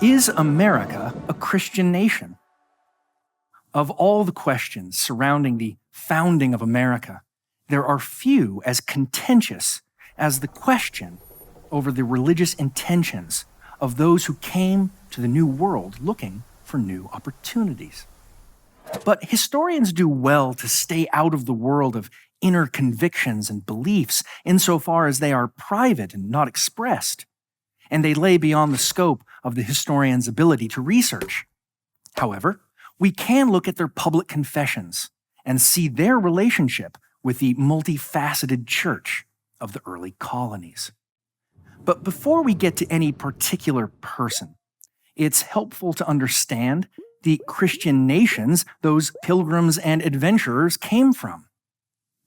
Is America a Christian nation? Of all the questions surrounding the founding of America, there are few as contentious as the question over the religious intentions of those who came to the New World looking for new opportunities. But historians do well to stay out of the world of inner convictions and beliefs insofar as they are private and not expressed, and they lay beyond the scope of the historian's ability to research. However, we can look at their public confessions and see their relationship with the multifaceted church of the early colonies. But before we get to any particular person, it's helpful to understand the Christian nations those pilgrims and adventurers came from.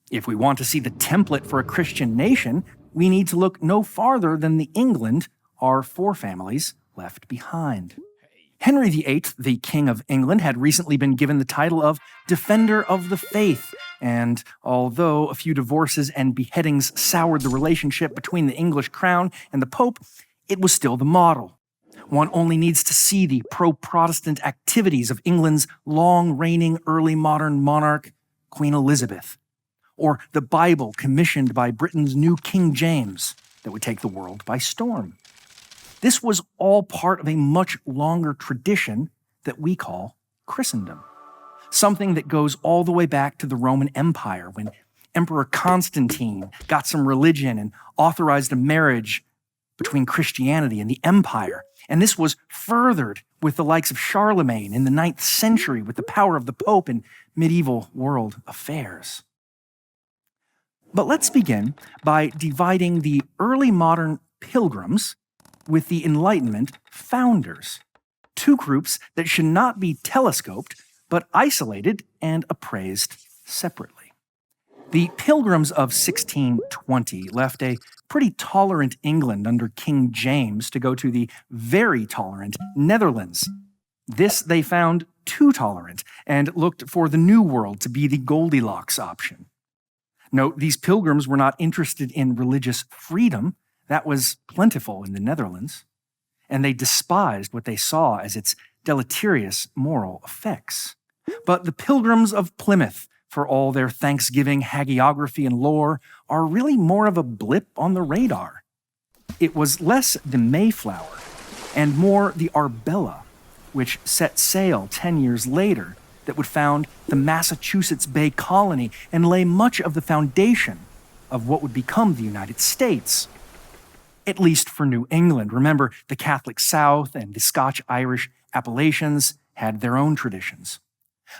If we want to see the template for a Christian nation, we need to look no farther than the England our forefamilies left behind. Henry VIII, the King of England, had recently been given the title of Defender of the Faith, and although a few divorces and beheadings soured the relationship between the English crown and the Pope, it was still the model. One only needs to see the pro-Protestant activities of England's long-reigning early modern monarch, Queen Elizabeth, or the Bible commissioned by Britain's new King James that would take the world by storm. This was all part of a much longer tradition that we call Christendom, something that goes all the way back to the Roman Empire when Emperor Constantine got some religion and authorized a marriage between Christianity and the empire. And this was furthered with the likes of Charlemagne in the 9th century with the power of the Pope in medieval world affairs. But let's begin by dividing the early modern pilgrims with the Enlightenment founders, two groups that should not be telescoped, but isolated and appraised separately. The Pilgrims of 1620 left a pretty tolerant England under King James to go to the very tolerant Netherlands. This they found too tolerant and looked for the New World to be the Goldilocks option. Note, these pilgrims were not interested in religious freedom. That was plentiful in the Netherlands, and they despised what they saw as its deleterious moral effects. But the Pilgrims of Plymouth, for all their Thanksgiving hagiography and lore, are really more of a blip on the radar. It was less the Mayflower and more the Arbella, which set sail 10 years later, that would found the Massachusetts Bay Colony and lay much of the foundation of what would become the United States. At least for New England. Remember, the Catholic South and the Scotch-Irish Appalachians had their own traditions.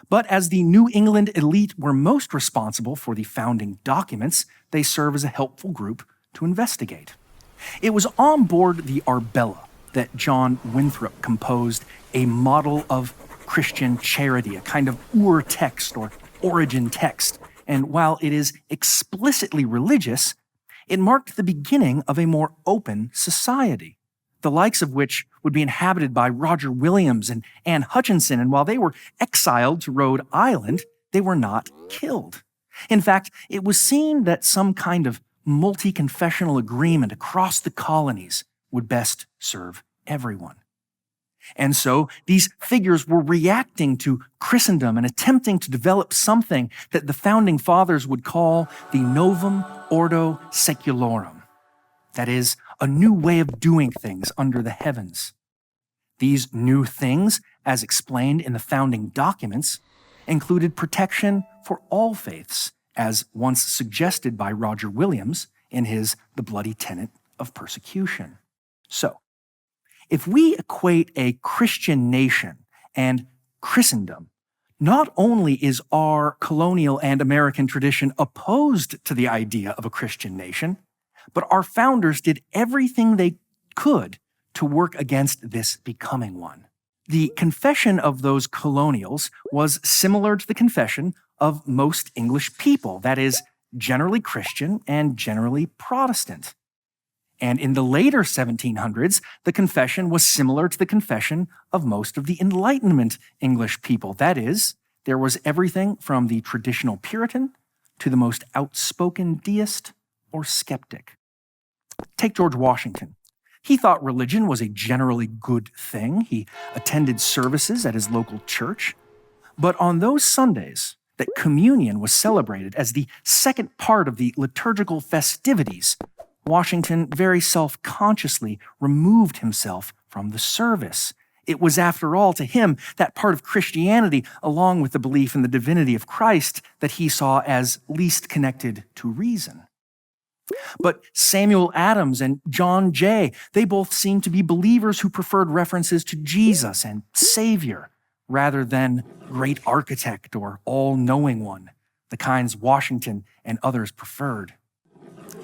But as the New England elite were most responsible for the founding documents, they serve as a helpful group to investigate. It was on board the Arbella that John Winthrop composed a model of Christian charity, a kind of ur-text or origin text. And while it is explicitly religious, it marked the beginning of a more open society, the likes of which would be inhabited by Roger Williams and Anne Hutchinson, and while they were exiled to Rhode Island, they were not killed. In fact, it was seen that some kind of multi-confessional agreement across the colonies would best serve everyone. And so these figures were reacting to Christendom and attempting to develop something that the founding fathers would call the Novum Ordo Secularum. That is, a new way of doing things under the heavens. These new things, as explained in the founding documents, included protection for all faiths, as once suggested by Roger Williams in his The Bloody Tenet of Persecution. So, if we equate a Christian nation and Christendom, not only is our colonial and American tradition opposed to the idea of a Christian nation, but our founders did everything they could to work against this becoming one. The confession of those colonials was similar to the confession of most English people, that is, generally Christian and generally Protestant. And in the later 1700s, the confession was similar to the confession of most of the Enlightenment English people. That is, there was everything from the traditional Puritan to the most outspoken deist or skeptic. Take George Washington. He thought religion was a generally good thing. He attended services at his local church. But on those Sundays that communion was celebrated as the second part of the liturgical festivities, Washington very self-consciously removed himself from the service. It was, after all, to him, that part of Christianity, along with the belief in the divinity of Christ, that he saw as least connected to reason. But Samuel Adams and John Jay, they both seemed to be believers who preferred references to Jesus and Savior rather than great architect or all-knowing one, the kinds Washington and others preferred.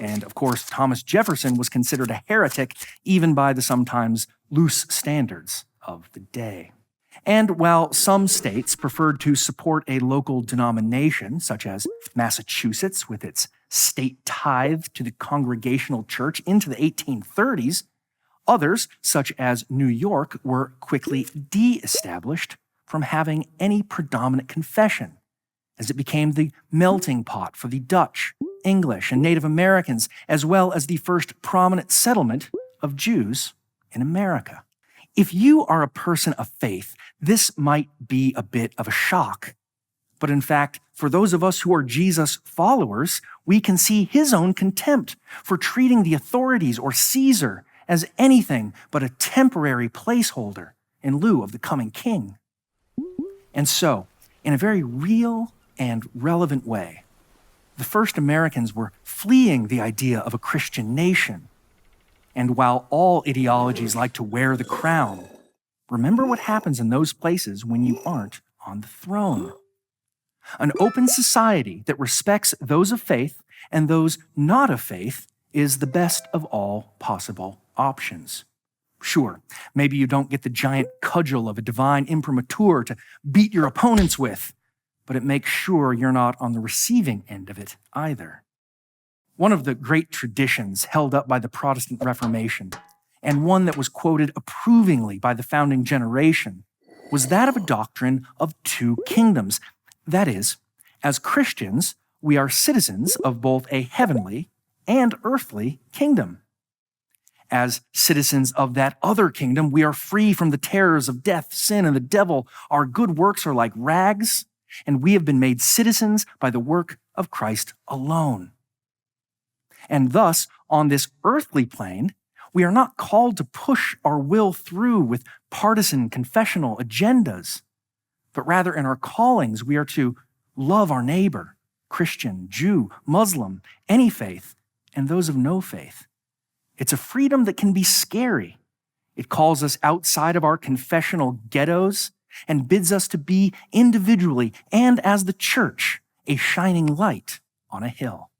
And of course, Thomas Jefferson was considered a heretic even by the sometimes loose standards of the day. And while some states preferred to support a local denomination, such as Massachusetts with its state tithe to the Congregational Church into the 1830s, others, such as New York, were quickly de-established from having any predominant confession, as it became the melting pot for the Dutch, English, and Native Americans, as well as the first prominent settlement of Jews in America. If you are a person of faith, this might be a bit of a shock. But in fact, for those of us who are Jesus followers, we can see his own contempt for treating the authorities or Caesar as anything but a temporary placeholder in lieu of the coming king. And so, in a very real and relevant way, the first Americans were fleeing the idea of a Christian nation. And while all ideologies like to wear the crown, remember what happens in those places when you aren't on the throne. An open society that respects those of faith and those not of faith is the best of all possible options. Sure, maybe you don't get the giant cudgel of a divine imprimatur to beat your opponents with, but it makes sure you're not on the receiving end of it either. One of the great traditions held up by the Protestant Reformation, and one that was quoted approvingly by the founding generation, was that of a doctrine of two kingdoms. That is, as Christians, we are citizens of both a heavenly and earthly kingdom. As citizens of that other kingdom, we are free from the terrors of death, sin, and the devil. Our good works are like rags, and we have been made citizens by the work of Christ alone. And thus, on this earthly plane, we are not called to push our will through with partisan confessional agendas, but rather in our callings, we are to love our neighbor, Christian, Jew, Muslim, any faith, and those of no faith. It's a freedom that can be scary. It calls us outside of our confessional ghettos and bids us to be individually and as the church a shining light on a hill.